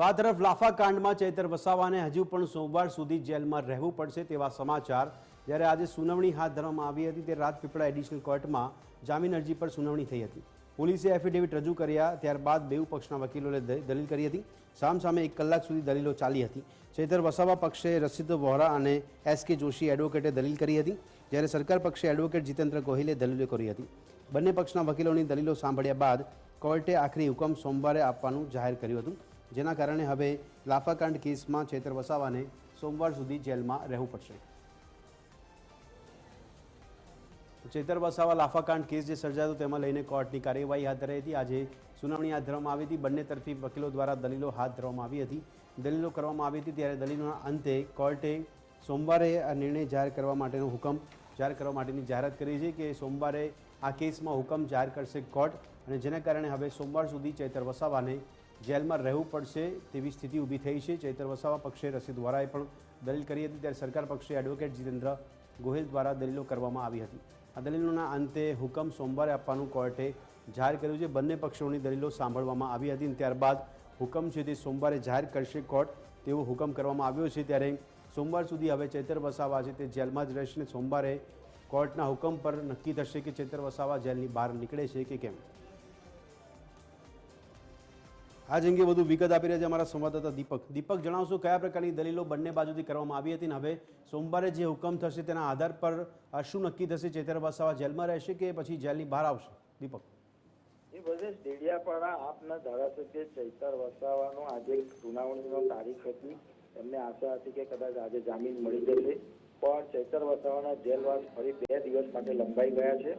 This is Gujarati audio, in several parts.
તો આ તરફ લાફા કાંડમાં ચૈતર વસાવાને હજુ પણ સોમવાર સુધી જેલમાં રહેવું પડશે તેવા સમાચાર જ્યારે આજે સુનાવણી હાથ ધરવામાં આવી હતી તે રાજપીપળા એડિશનલ કોર્ટમાં જામીન અરજી પર સુનાવણી થઈ હતી। પોલીસે એફિડેવિટ રજૂ કર્યા ત્યારબાદ બેઉ પક્ષના વકીલોએ દલીલ કરી હતી। સામસામે 1 કલાક સુધી દલીલો ચાલી હતી। ચૈતર વસાવા પક્ષે રસિદ વોહરા અને એસકે જોશી એડવોકેટે દલીલ કરી હતી, જ્યારે સરકાર પક્ષે એડવોકેટ જીતેન્દ્ર ગોહિલે દલીલો કરી હતી। બંને પક્ષના વકીલોની દલીલો સાંભળ્યા બાદ કોર્ટે આખરી હુકમ સોમવારે આપવાનું જાહેર કર્યું હતું, જેના કારણે હવે લાફાકાંડ કેસમાં ચૈતર વસાવાને સોમવાર સુધી જેલમાં રહેવું પડશે। ચૈતર વસાવા લાફાકાંડ કેસ જે સર્જાયો તેમાં લઈને કોર્ટની કાર્યવાહી હાથ ધરાઈ હતી। આજે સુનાવણી હાથ ધરવામાં આવી હતી। બંને તરફી વકીલો દ્વારા દલીલો હાથ ધરવામાં આવી હતી, દલીલો કરવામાં આવી હતી, ત્યારે દલીલોના અંતે કોર્ટે સોમવારે આ નિર્ણય જાહેર કરવા માટેનો હુકમ જાહેર કરવા માટેની જાહેરાત કરી છે કે સોમવારે આ કેસમાં હુકમ જાહેર કરશે કોર્ટ, અને જેના કારણે હવે સોમવાર સુધી ચૈતર વસાવાને જેલમાં રહેવું પડશે તેવી સ્થિતિ ઊભી થઈ છે। ચૈતર વસાવા પક્ષે રસિદ વોરાએ પણ દલીલ કરી હતી, ત્યારે સરકાર પક્ષે એડવોકેટ જીતેન્દ્ર ગોહિલ દ્વારા દલીલો કરવામાં આવી હતી। આ દલીલોના અંતે હુકમ સોમવારે આપવાનું કોર્ટે જાહેર કર્યું છે। બંને પક્ષોની દલીલો સાંભળવામાં આવી હતી, ત્યારબાદ હુકમ છે તે સોમવારે જાહેર કરશે કોર્ટ તેવો હુકમ કરવામાં આવ્યો છે। ત્યારે સોમવાર સુધી હવે ચૈતર વસાવા છે તે જેલમાં જ રહેશે। સોમવારે કોર્ટના હુકમ પર નક્કી થશે કે ચૈતર વસાવા જેલની બહાર નીકળે છે કે કેમ। આજ અંગે વધુ વિગત આપી રહ્યા છે અમારા સંવાદદાતા દીપક। દીપક, જણાવશો કયા પ્રકારની દલીલો બંને બાજુથી કરવામાં આવી હતી, અને હવે સોમવારે જે હુકમ થશે તેના આધાર પર શું નક્કી થશે? ચૈતર વસાવા જેલમાં રહેશે કે પછી જેલની બહાર આવશે? દીપક એ બધે ડેડિયાપાડા આપના ધારાસભ્ય ચૈતર વસાવાનો આજે સુનાવણીનો તારીખ હતી। એમને આશા હતી કે કદાચ આજે જામીન મળી જશે, પણ ચૈતર વસાવાના જેલવાસ ફરી 2 દિવસ માટે લંબાઈ ગયા છે।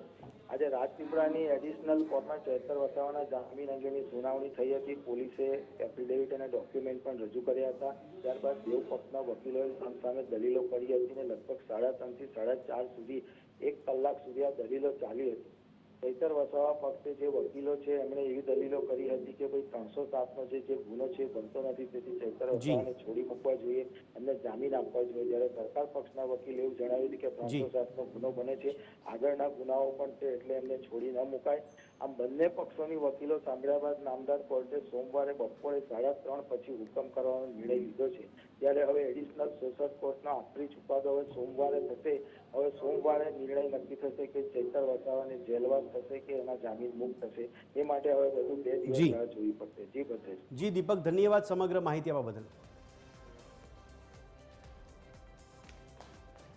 આજે રાજપીપળાની એડિશનલ કોર્ટમાં ચૈતર વસાવાના જામીન અંગેની સુનાવણી થઈ હતી। પોલીસે એફિડેવિટ અને ડોક્યુમેન્ટ પણ રજૂ કર્યા હતા। ત્યારબાદ બેઉ પક્ષના વકીલોએ સામે દલીલો કરી હતી અને લગભગ 3:30 થી 4:30 સુધી 1 કલાક સુધી આ દલીલો ચાલી હતી। ચૈતર વસાવા પક્ષે જે વકીલો છે એમણે એવી દલીલો કરી હતી કે ભાઈ 307નો જે ગુનો છે બનતો નથી, તેથી ચૈતર વસાવાને છોડી મૂકવા જોઈએ, એમને જામીન આપવા જોઈએ। જ્યારે સરકાર પક્ષના વકીલે એવું જણાવ્યું કે 307નો ગુનો બને છે, આગળના ગુનાઓ પણ છે, એટલે એમને છોડી ન મુકાય। આમ બંને પક્ષોની વકીલો સાંભળ્યા બાદ નામદાર કોર્ટે સોમવારે બપોરે 3:30 પછી હુકમ કરવાનો નિર્ણય લીધો છે। ત્યારે હવે એડિશનલ સેશન્સ કોર્ટનો આખરી ચુકાદો હવે સોમવારે થશે। હવે સોમવારે નિર્ણય નક્કી થશે કે ચૈતર વસાવાને જેલવાસ થશે કે એના જામીન મુક્ત થશે। એ માટે હવે વધુ 2 દિવસ રાહ જોવી પડશે। જી બધાય। જી દીપક, ધન્યવાદ સમગ્ર માહિતી આપવા બદલ।